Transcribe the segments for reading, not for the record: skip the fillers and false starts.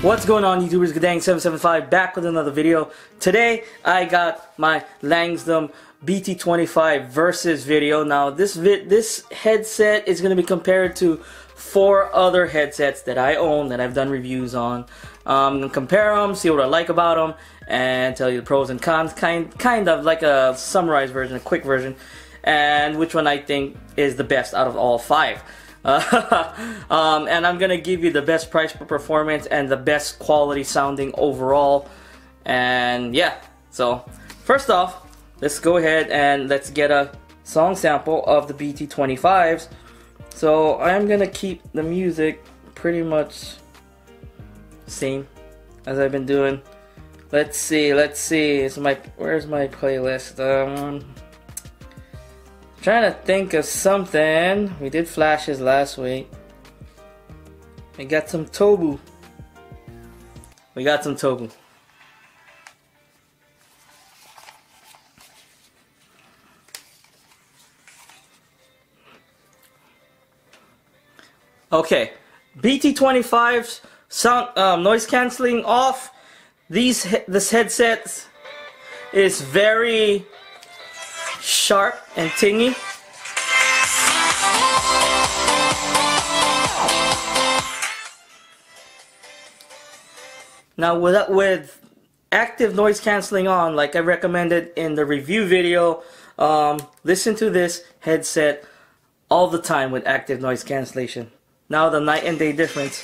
What's going on, YouTubers? Guddang775 back with another video. Today I got my Langsdom BT25 versus video. Now this headset is going to be compared to 4 other headsets that I own that I've done reviews on. I'm going to compare them, see what I like about them, and tell you the pros and cons, kind of like a summarized version, a quick version, and which one I think is the best out of all 5. And I'm gonna give you the best price per performance and the best quality sounding overall. And yeah, so first off, let's go ahead and let's get a song sample of the BT25s. So I'm gonna keep the music pretty much same as I've been doing. Let's see. Where's my playlist? Trying to think of something. We did flashes last week. We got some Tobu. Okay, BT25's sound noise cancelling off. This headset is very sharp and tingy. Now with active noise cancelling on, like I recommended in the review video, listen to this headset all the time with active noise cancellation. Now the night and day difference.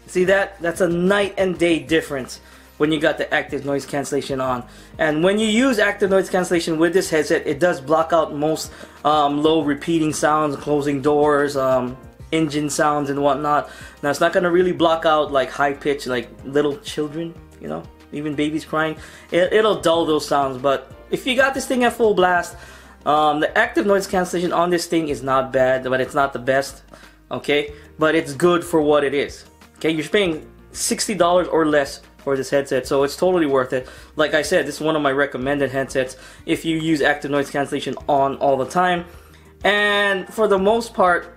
See that? That's a night and day difference when you got the active noise cancellation on. And when you use active noise cancellation with this headset, it does block out most low repeating sounds, closing doors, engine sounds and whatnot. Now it's not going to really block out like high pitch, like little children, you know, even babies crying. It'll dull those sounds. But if you got this thing at full blast, the active noise cancellation on this thing is not bad, but it's not the best, okay? But it's good for what it is. Okay, you're paying $60 or less for this headset, so it's totally worth it. Like I said, this is one of my recommended headsets if you use active noise cancellation on all the time. And for the most part,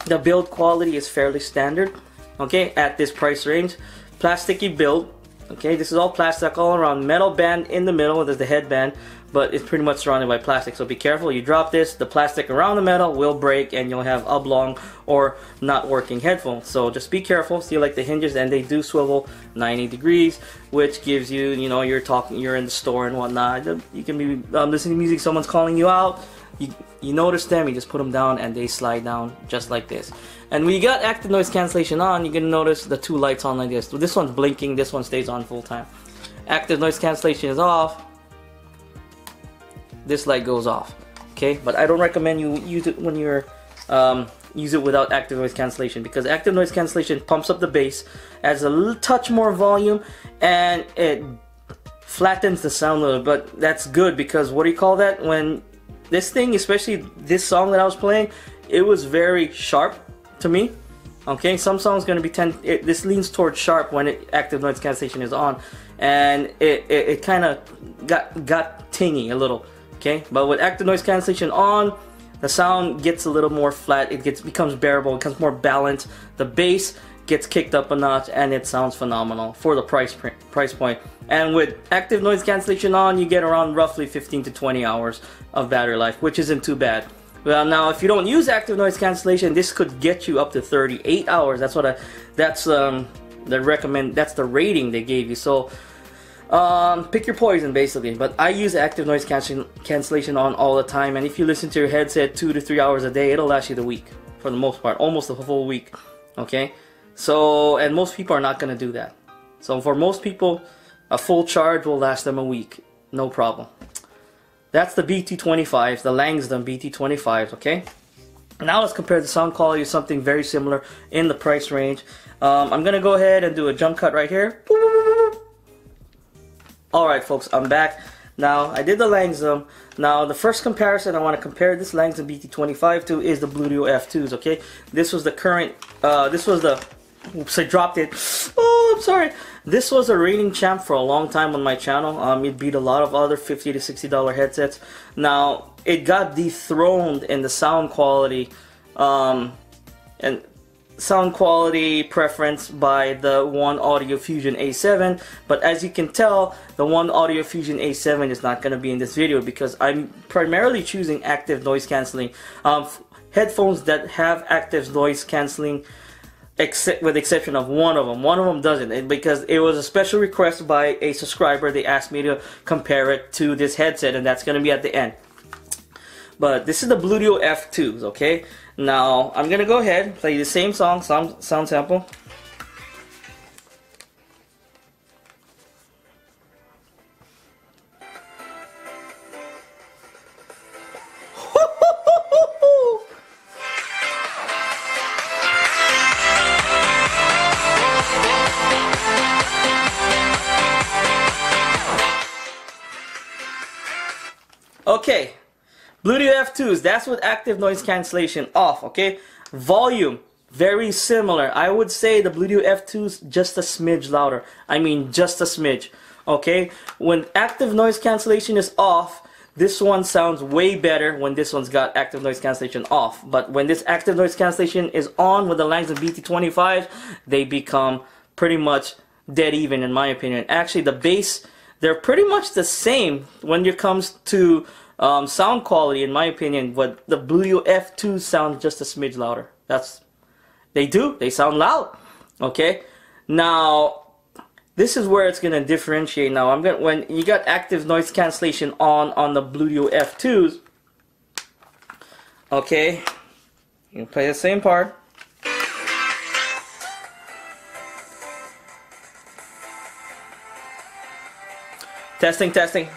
the build quality is fairly standard, okay, at this price range. Plasticky build, okay, this is all plastic all around. Metal band in the middle, there's the headband, but it's pretty much surrounded by plastic, so be careful. You drop this, the plastic around the metal will break and you'll have oblong or not working headphones. So just be careful. See, like the hinges, and they do swivel 90 degrees, which gives you, you know, you're in the store and whatnot, you can be listening to music, someone's calling you out, you notice them, you just put them down and they slide down just like this. And when you got active noise cancellation on, you're gonna notice the 2 lights on like this. This one's blinking, this one stays on full time. Active noise cancellation is off, this light goes off, okay? But I don't recommend you use it when you're use it without active noise cancellation, because active noise cancellation pumps up the bass, adds a little touch more volume, and it flattens the sound a little. But that's good, because what do you call that? When this thing, especially this song that I was playing, it was very sharp to me. Okay, some songs gonna be this leans towards sharp when active noise cancellation is on, and it kind of got tingy a little. Okay, but with active noise cancellation on, the sound gets a little more flat. It becomes bearable. It becomes more balanced. The bass gets kicked up a notch, and it sounds phenomenal for the price point. And with active noise cancellation on, you get around roughly 15 to 20 hours of battery life, which isn't too bad. Well, now if you don't use active noise cancellation, this could get you up to 38 hours. That's the rating they gave you. So pick your poison, basically. But I use active noise cancellation on all the time, and if you listen to your headset 2 to 3 hours a day, it'll last you the week for the most part, almost the full week. Okay, so, and most people are not going to do that. So for most people, a full charge will last them a week, no problem. That's the BT25s, the Langsdom BT25s. Okay, now let's compare the sound quality to something very similar in the price range. I'm gonna go ahead and do a jump cut right here. Alright folks, I'm back. Now, I did the Langsdom. Now, the first comparison I want to compare this Langsdom BT25 to is the Bluetooth F2s, okay? This was the current, this was the Oops, I dropped it. Oh, I'm sorry. This was a reigning champ for a long time on my channel. It beat a lot of other $50 to $60 headsets. Now, it got dethroned in the sound quality and sound quality preference by the One Audio Fusion A7. But as you can tell, the One Audio Fusion A7 is not going to be in this video because I'm primarily choosing active noise cancelling headphones that have active noise cancelling, with the exception of one of them. One of them doesn't, because it was a special request by a subscriber. They asked me to compare it to this headset, and that's going to be at the end. But this is the Bluetooth F2s, okay? Now, I'm going to go ahead and play the same song, sound sample. Okay, Bluetooth F2s, that's with active noise cancellation off, okay? Volume, very similar. I would say the Bluetooth F2s just a smidge louder. I mean, just a smidge, okay? When active noise cancellation is off, this one sounds way better when this one's got active noise cancellation off. But when this active noise cancellation is on with the Langsdom BT25, they become pretty much dead even, in my opinion. Actually, the bass, they're pretty much the same when it comes to sound quality, in my opinion, but the Bluetooth F2 sound just a smidge louder. They sound loud. Okay, now this is where it's gonna differentiate. Now when you got active noise cancellation on the Bluetooth F2s, okay, you can play the same part. Testing, testing.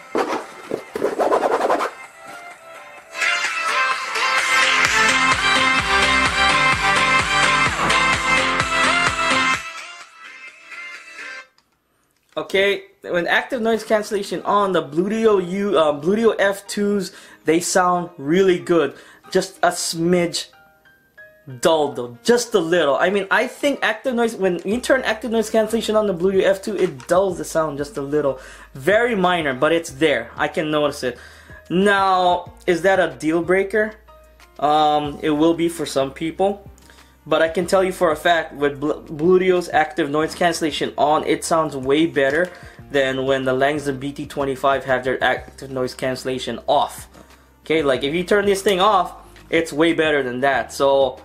Okay, when active noise cancellation on the Bluetooth F2s, they sound really good. Just a smidge dull though, just a little. I mean, I think active noise, when you turn active noise cancellation on the Bluetooth F2, it dulls the sound just a little. Very minor, but it's there. I can notice it. Now, is that a deal breaker? It will be for some people. But I can tell you for a fact, with Bluetooth's active noise cancellation on, it sounds way better than when the Langsdom BT25 have their active noise cancellation off. Okay, like if you turn this thing off, it's way better than that. So,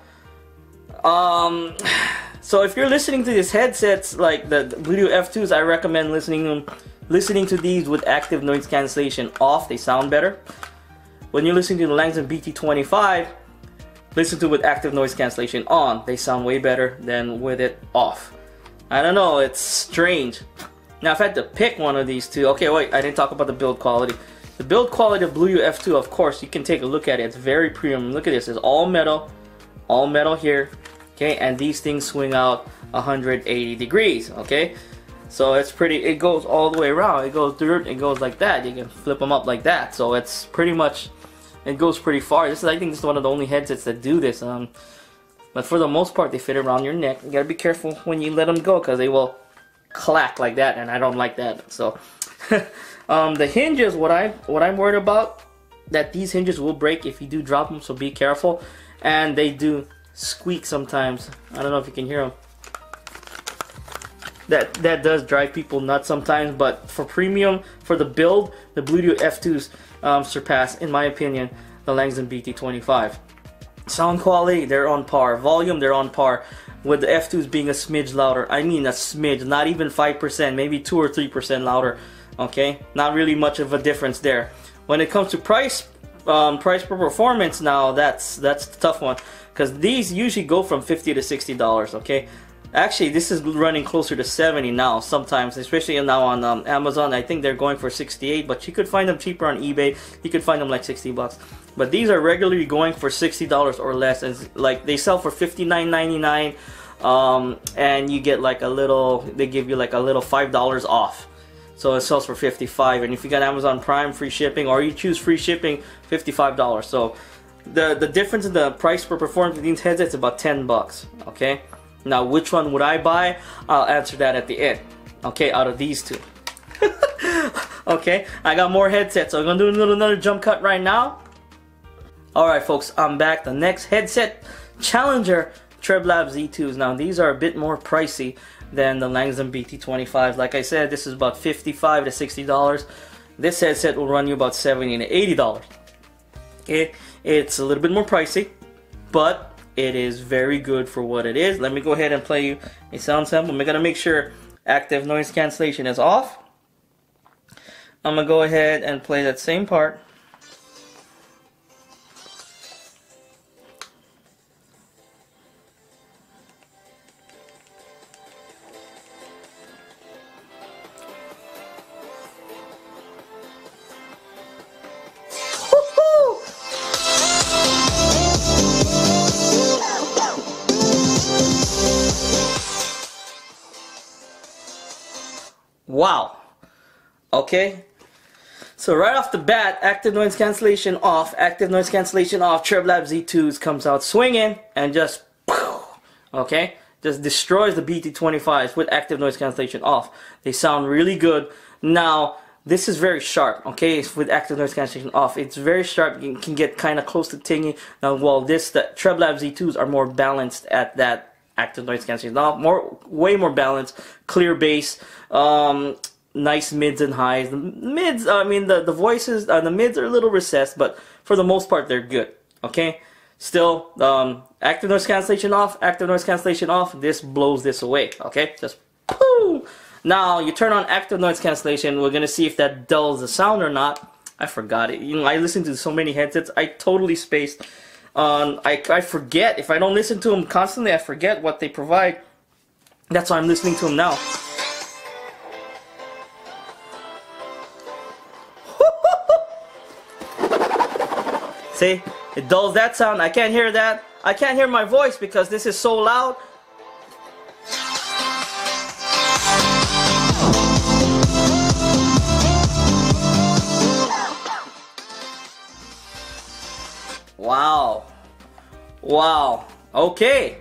so if you're listening to these headsets like the Bluetooth F2s, I recommend listening to these with active noise cancellation off. They sound better. When you're listening to the Langsdom BT25, listen to it with active noise cancellation on. They sound way better than with it off. I don't know, it's strange. Now if I had to pick one of these two, okay, wait, I didn't talk about the build quality. The build quality of Bluetooth F2, of course, you can take a look at it. It's very premium. Look at this, it's all metal here, okay, and these things swing out 180 degrees, okay? So it's pretty, it goes all the way around. It goes through, it goes like that. You can flip them up like that. So it's pretty much, it goes pretty far. I think this is one of the only headsets that do this. But for the most part, they fit around your neck. You gotta be careful when you let them go, because they will clack like that, and I don't like that. So, the hinges, what I'm worried about, that these hinges will break if you do drop them. So be careful, and they do squeak sometimes. I don't know if you can hear them. That does drive people nuts sometimes, but for premium, for the build, the Bluetooth F2s surpass, in my opinion, the Langsdom BT25. Sound quality, they're on par. Volume, they're on par, with the F2s being a smidge louder. I mean a smidge, not even 5%, maybe 2 or 3% louder. Okay, not really much of a difference there. When it comes to price per performance, now that's the tough one, because these usually go from $50 to $60. Okay. Actually, this is running closer to 70 now sometimes, especially now on Amazon. I think they're going for 68, but you could find them cheaper on eBay. You could find them like 60 bucks. But these are regularly going for $60 or less, and like they sell for $59.99, and you get like a little, they give you like a little $5 off. So it sells for $55, and if you got Amazon Prime, free shipping, or you choose free shipping, $55. So the difference in the price per performance of these headsets is about 10 bucks, okay? Now, which one would I buy? I'll answer that at the end. Okay, out of these two. Okay, I got more headsets, so I'm gonna do another jump cut right now. Alright folks, I'm back. The next headset, Challenger TrebLab Z2s. Now these are a bit more pricey than the Langsdom BT25. Like I said, this is about $55 to $60. This headset will run you about $70 to $80. Okay, it's a little bit more pricey, but it is very good for what it is. Let me go ahead and play you a sound sample. I'm gonna make sure active noise cancellation is off. I'm gonna go ahead and play that same part. Wow. Okay. So right off the bat, active noise cancellation off, TrebLab Z2s comes out swinging and just, okay, just destroys the BT25s with active noise cancellation off. They sound really good. Now, this is very sharp, okay, with active noise cancellation off. It's very sharp, you can get kind of close to tinging. Now, while the TrebLab Z2s are more balanced at that active noise cancellation off, way more balanced, clear bass, nice mids and highs. The mids, I mean, the voices, the mids are a little recessed, but for the most part, they're good. Okay, still, active noise cancellation off, this blows this away. Okay, just poo. Now you turn on active noise cancellation. We're gonna see if that dulls the sound or not. I forgot it. You know, I listen to so many headsets. I totally spaced on. I forget. If I don't listen to them constantly, I forget what they provide. That's why I'm listening to them now. See, it dulls that sound. I can't hear that. I can't hear my voice because this is so loud. Wow. Wow. Okay.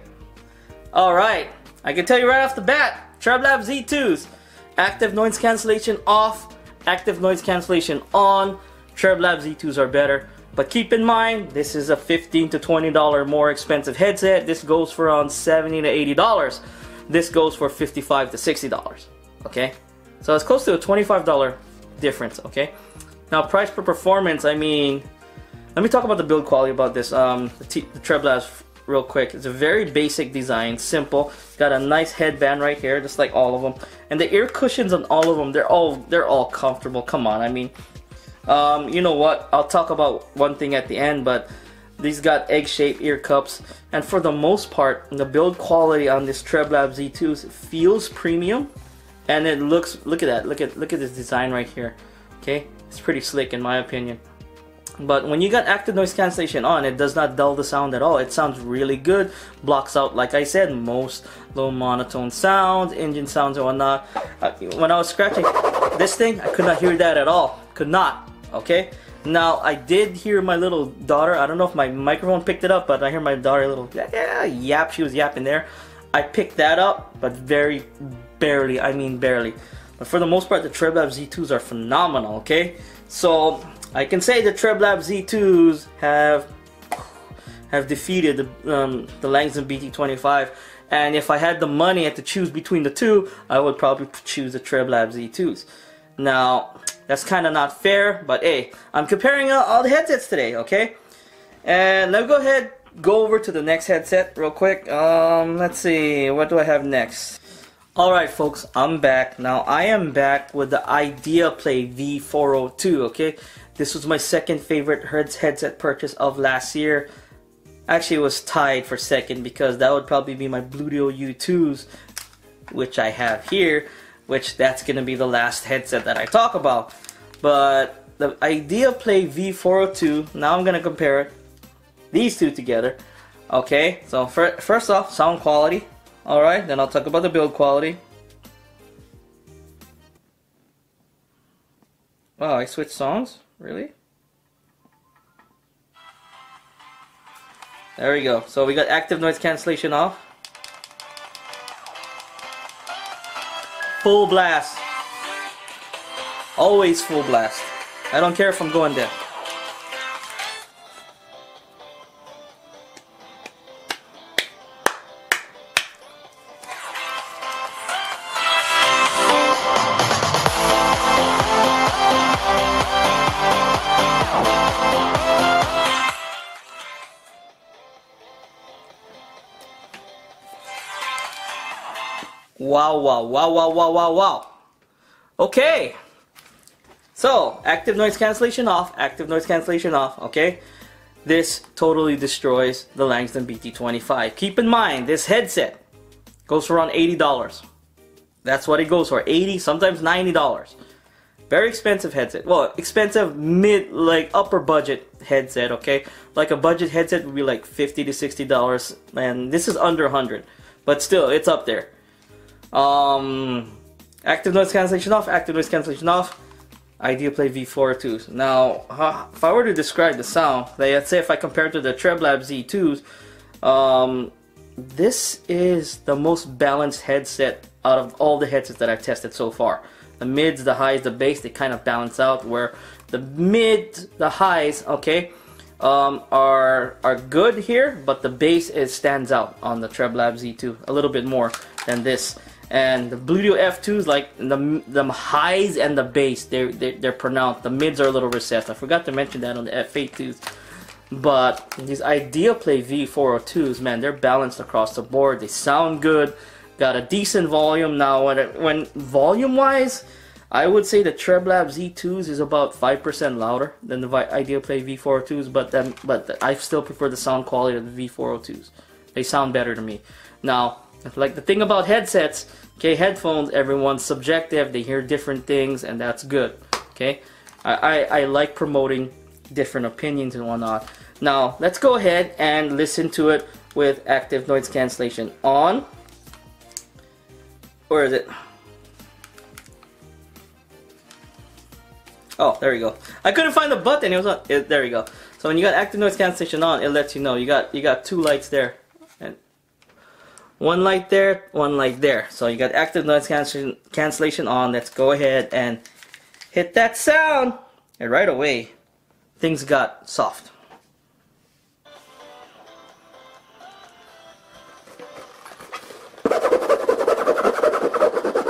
Alright. I can tell you right off the bat, TrebLab Z2s, active noise cancellation off, active noise cancellation on. TrebLab Z2s are better. But keep in mind, this is a $15 to $20 more expensive headset. This goes for around $70 to $80. This goes for $55 to $60. Okay? So it's close to a $25 difference, okay? Now, price per performance, I mean, let me talk about the build quality about this. The TrebLabs real quick. It's a very basic design, simple. Got a nice headband right here, just like all of them. And the ear cushions on all of them, they're all comfortable. Come on, I mean, you know what? I'll talk about one thing at the end, but these got egg-shaped ear cups, and for the most part, the build quality on this TrebLab Z2s feels premium, and it looks. Look at that. Look at this design right here. Okay, it's pretty slick in my opinion. But when you got active noise cancellation on, it does not dull the sound at all. It sounds really good. Blocks out, like I said, most low monotone sounds, engine sounds and whatnot. When I was scratching this thing, I could not hear that at all. Could not. Okay, now I did hear my little daughter. I don't know if my microphone picked it up, but I hear my daughter a little yap. She was yapping there. I picked that up, but very barely. I mean barely. But for the most part, the TrebLab Z2s are phenomenal. Okay, so I can say the TrebLab Z2s have defeated the Langsdom BT25. And if I had the money, I had to choose between the two, I would probably choose the TrebLab Z2s. Now, that's kind of not fair, but hey, I'm comparing all the headsets today, okay? And let me go over to the next headset real quick. Let's see, what do I have next? Alright folks, I'm back. Now, I am back with the IdeaPlay V402, okay? This was my second favorite headset purchase of last year. Actually, it was tied for second because that would probably be my Bluetooth U2s, which I have here. Which that's gonna be the last headset that I talk about. But the IdeaPlay V402, now I'm gonna compare these two together. Okay, so first off, sound quality. Alright, then I'll talk about the build quality. Wow, I switched songs? Really? There we go. So we got active noise cancellation off. Full blast. Always full blast. I don't care if I'm going there. Wow, wow, wow, wow, wow, wow, wow. Okay. So, active noise cancellation off, active noise cancellation off, okay? This totally destroys the Langsdom BT25. Keep in mind, this headset goes for around $80. That's what it goes for, $80, sometimes $90. Very expensive headset. Well, expensive mid, like upper budget headset, okay? Like a budget headset would be like $50 to $60, and this is under 100. But still, it's up there. Active noise cancellation off, active noise cancellation off. Ideaplay V402s. Now, if I were to describe the sound, let's say if I compare it to the Treblab Z2s, this is the most balanced headset out of all the headsets that I've tested so far. The mids, the highs, the bass, they kind of balance out, where the the highs, okay, are good here, but the bass stands out on the Treblab Z2 a little bit more than this. And the Bluetooth F2s, like the highs and the bass, they're pronounced. The mids are a little recessed. I forgot to mention that on the F82s. But these Ideaplay V402s, man, they're balanced across the board. They sound good. Got a decent volume. Now, when volume-wise, I would say the Treblab Z2s is about 5% louder than the Ideaplay V402s. But I still prefer the sound quality of the V402s. They sound better to me. Now, like the thing about headsets, okay, headphones, everyone's subjective, they hear different things, and that's good, okay? I like promoting different opinions and whatnot. Now, let's go ahead and listen to it with active noise cancellation on. Where is it? Oh, there we go. I couldn't find the button, it was on, there we go. So when you got active noise cancellation on, it lets you know, you got two lights there. And one light there, one light there. So you got active noise cancellation on. Let's go ahead and hit that sound. And right away, things got soft.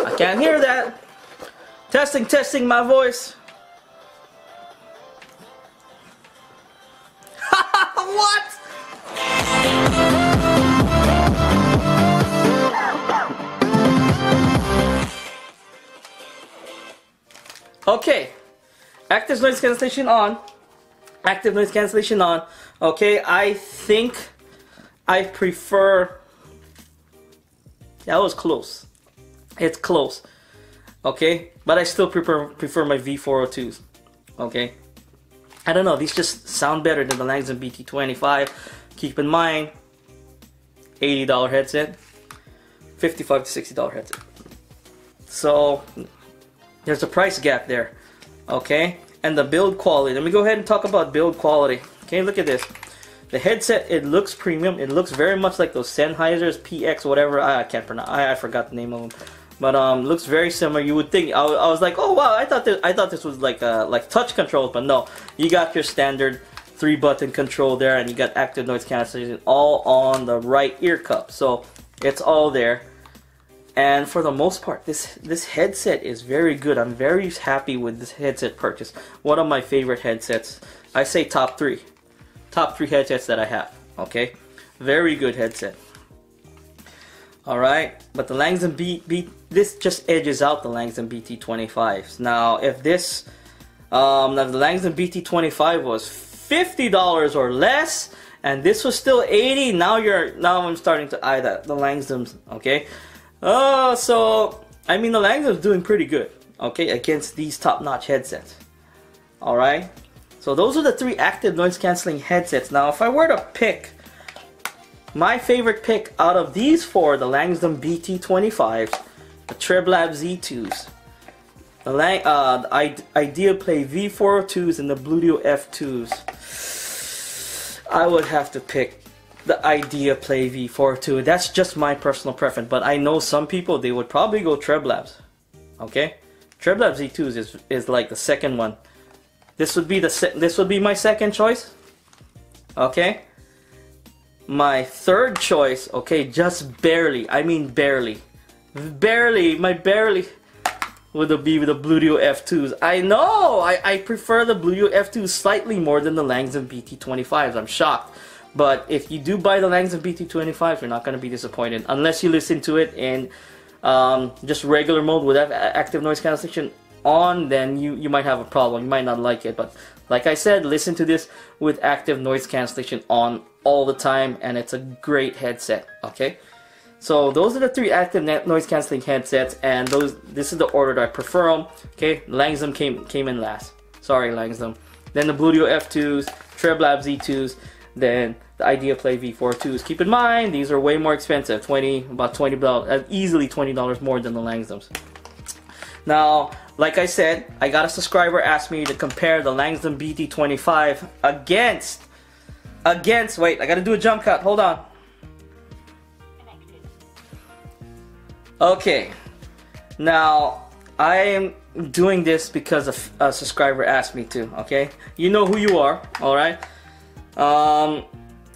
I can't hear that. Testing, testing my voice. What? Okay, active noise cancellation on. Active noise cancellation on. Okay, I think I prefer. That was close. It's close. Okay, but I still prefer my V402s. Okay, I don't know. These just sound better than the Langsdom BT25. Keep in mind, $80 headset, $55 to $60 headset. So there's a price gap there, okay? And the build quality. Let me go ahead and talk about build quality. Okay, look at this. The headset, it looks premium. It looks very much like those Sennheisers, PX, whatever. I can't pronounce. I forgot the name of them. But looks very similar. You would think. I was like, oh wow, I thought this was like touch controls, but no. You got your standard 3-button control there, and you got active noise cancellation all on the right ear cup. So it's all there. And for the most part, this headset is very good. I'm very happy with this headset purchase. One of my favorite headsets. I say top 3. Top 3 headsets that I have. Okay? Very good headset. Alright? But the Langsdom this just edges out the Langsdom BT25s. Now, if this now the Langsdom BT25 was $50 or less, and this was still $80, now I'm starting to eye the Langsdoms, okay? So I mean the Langsdom's doing pretty good, okay, against these top-notch headsets. Alright? So those are the 3 active noise cancelling headsets. Now if I were to pick my favorite pick out of these 4, the Langsdom BT25s, the Treblab Z2s, the Ideaplay V402s, and the Bluetooth F2s, I would have to pick the Ideaplay V402. That's just my personal preference, but I know some people, they would probably go Treblabs. Okay, Treblab Z2s is like the second one. This would be my second choice. Okay, my third choice. Okay, just barely. I mean barely, barely would be the Bluetooth F2s. I know. I prefer the Bluetooth F2s slightly more than the Langsdom BT25s. I'm shocked. But if you do buy the Langsdom BT25, you're not going to be disappointed unless you listen to it in just regular mode without active noise cancellation on. Then you might have a problem. You might not like it. But like I said, listen to this with active noise cancellation on all the time, and it's a great headset. Okay, so those are the three active noise cancelling headsets, and this is the order that I prefer them. Okay, Langsdom came in last. Sorry, Langsdom. Then the Bluetooth F2s, Treblab Z2s. Then the IdeaPlay V42s. Keep in mind, these are way more expensive. About $20, easily $20 more than the Langsdoms. Now, like I said, I got a subscriber ask me to compare the Langsdom BT25 against. Wait, I gotta do a jump cut. Hold on. Okay. Now, I am doing this because a subscriber asked me to. Okay, you know who you are. All right.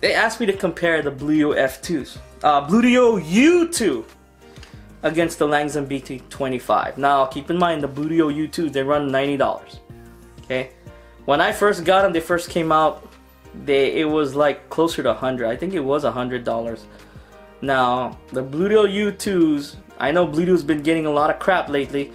They asked me to compare the Bluetooth F2s, Bluetooth U2 against the Langsdom BT25. Now, keep in mind the Bluetooth U2s, they run $90. Okay, when I first got them, they first came out, it was like closer to 100. I think it was $100. Now, the Bluetooth U2s, I know Bluetooth's been getting a lot of crap lately,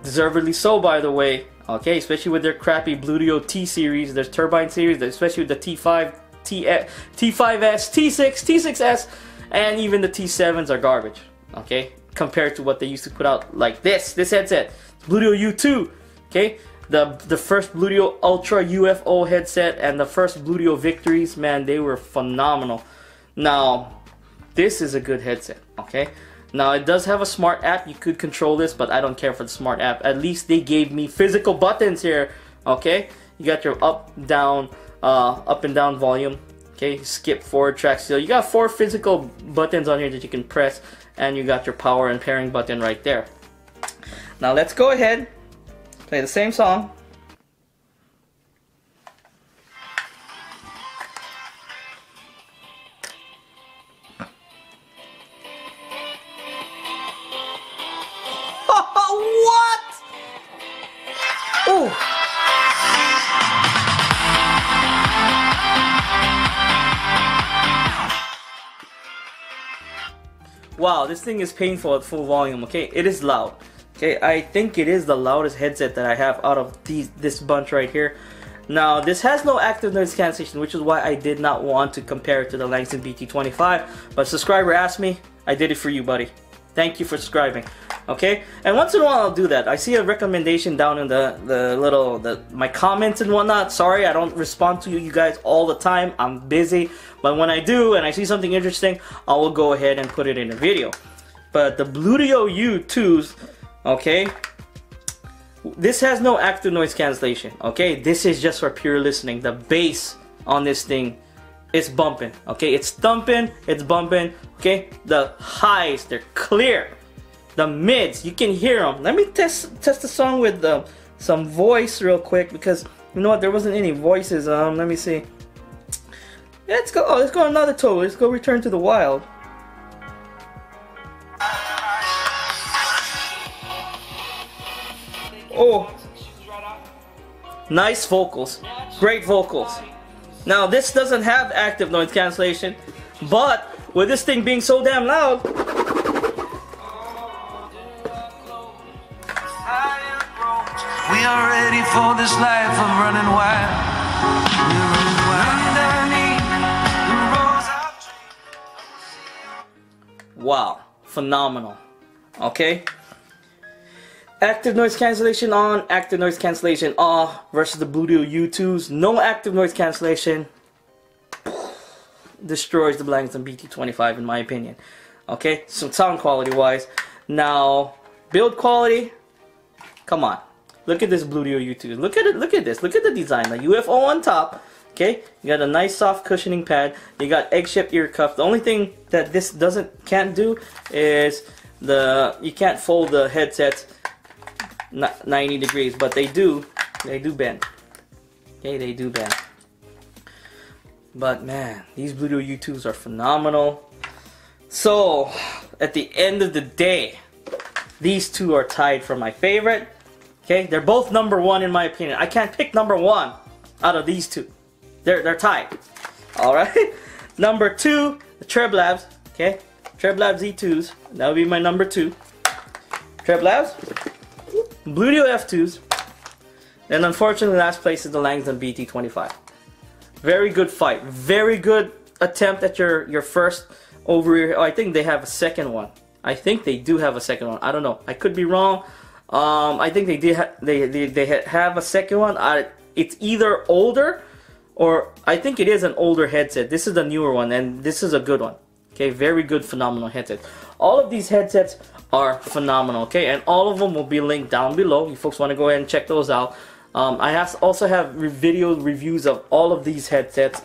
deservedly so, by the way. Okay, especially with their crappy Bluetooth T series, their turbine series, especially with the T5, T5S, T6, T6S, and even the T7s are garbage. Okay, compared to what they used to put out, like this headset, Bluetooth U2. Okay, the first Bluetooth Ultra UFO headset and the first Bluetooth Victories, man, they were phenomenal. Now, this is a good headset. Okay. Now, it does have a smart app. You could control this, but I don't care for the smart app. At least they gave me physical buttons here. Okay, you got your up and down volume. Okay, skip, forward, track, still. You got 4 physical buttons on here that you can press, and you got your power and pairing button right there. Now let's go ahead, play the same song. Wow, this thing is painful at full volume. Okay, it is loud. Okay, I think it is the loudest headset that I have out of this bunch right here. Now, this has no active noise cancellation, which is why I did not want to compare it to the Langsdom BT25. But subscriber asked me, I did it for you, buddy. Thank you for subscribing. Okay, and once in a while I'll do that. I see a recommendation down in my comments and whatnot. Sorry, I don't respond to you guys all the time. I'm busy, but when I do and I see something interesting, I will go ahead and put it in a video. But the Bluetooth U2s, okay, this has no active noise cancellation. Okay, this is just for pure listening. The bass on this thing is bumping. Okay, it's thumping, it's bumping. Okay, the highs, they're clear. The mids, you can hear them. Let me test the song with some voice real quick, because you know what, there wasn't any voices. Let me see. Let's go. Oh, let's go another tone. Let's go Return to the Wild. Oh, nice vocals, great vocals. Now this doesn't have active noise cancellation, but with this thing being so damn loud, we are ready for this life of running wild. wow, phenomenal. Okay, active noise cancellation on, active noise cancellation off versus the Bluetooth U2s. No active noise cancellation destroys the Langsdom BT25 in my opinion. Okay, so sound quality wise. Now, build quality, come on. Look at this Bluetooth U2. Look at it. Look at this. Look at the design. The UFO on top. Okay, you got a nice soft cushioning pad. You got egg-shaped ear cuff. The only thing that this can't do is you can't fold the headsets 90 degrees, but they do bend. Okay, they do bend. But man, these Bluetooth U2s are phenomenal. So at the end of the day, these two are tied for my favorite. Okay, they're both number one in my opinion. I can't pick number one out of these two. They're tied. All right. Number two, the TrebLabs. Okay, TrebLabs Z2s. That would be my number two. TrebLabs, Bluetooth F2s, and unfortunately last place is the Langsdom BT25. Very good fight. Very good attempt at your first over here. Oh, I think they have a second one. I think they do have a second one. I don't know. I could be wrong. I think they did. They have a second one. It's either older, or I think it is an older headset. This is the newer one, and this is a good one. Okay, very good, phenomenal headset. All of these headsets are phenomenal. Okay, and all of them will be linked down below. You folks want to go ahead and check those out. I also have video reviews of all of these headsets.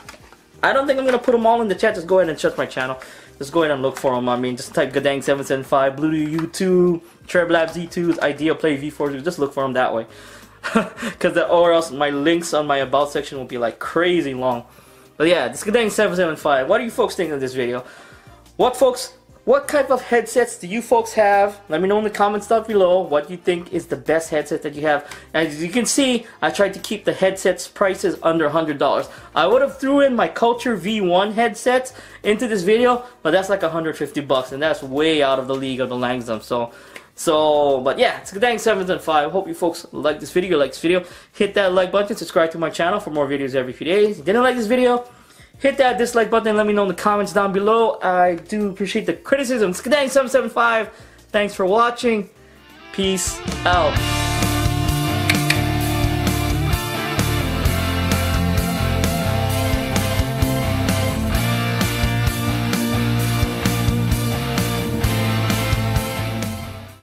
I don't think I'm gonna put them all in the chat. Just go ahead and check my channel. Just go ahead and look for them. I mean, just type Guddang 775, Bluetooth U2, TrebLabs Z2s, Idea Play V4s. Just look for them that way. Or else my links on my about section will be like crazy long. But yeah, this Guddang 775. What do you folks think of this video? What type of headsets do you folks have? Let me know in the comments down below what you think is the best headset that you have. As you can see, I tried to keep the headsets prices under $100. I would have threw in my Culture V1 headsets into this video, but that's like $150, and that's way out of the league of the Langsdom. But yeah, it's Guddang 775. Hope you folks like this video. Hit that like button, subscribe to my channel for more videos every few days. If you didn't like this video, hit that dislike button and let me know in the comments down below. I do appreciate the criticism. It's Guddang 775. Thanks for watching. Peace out.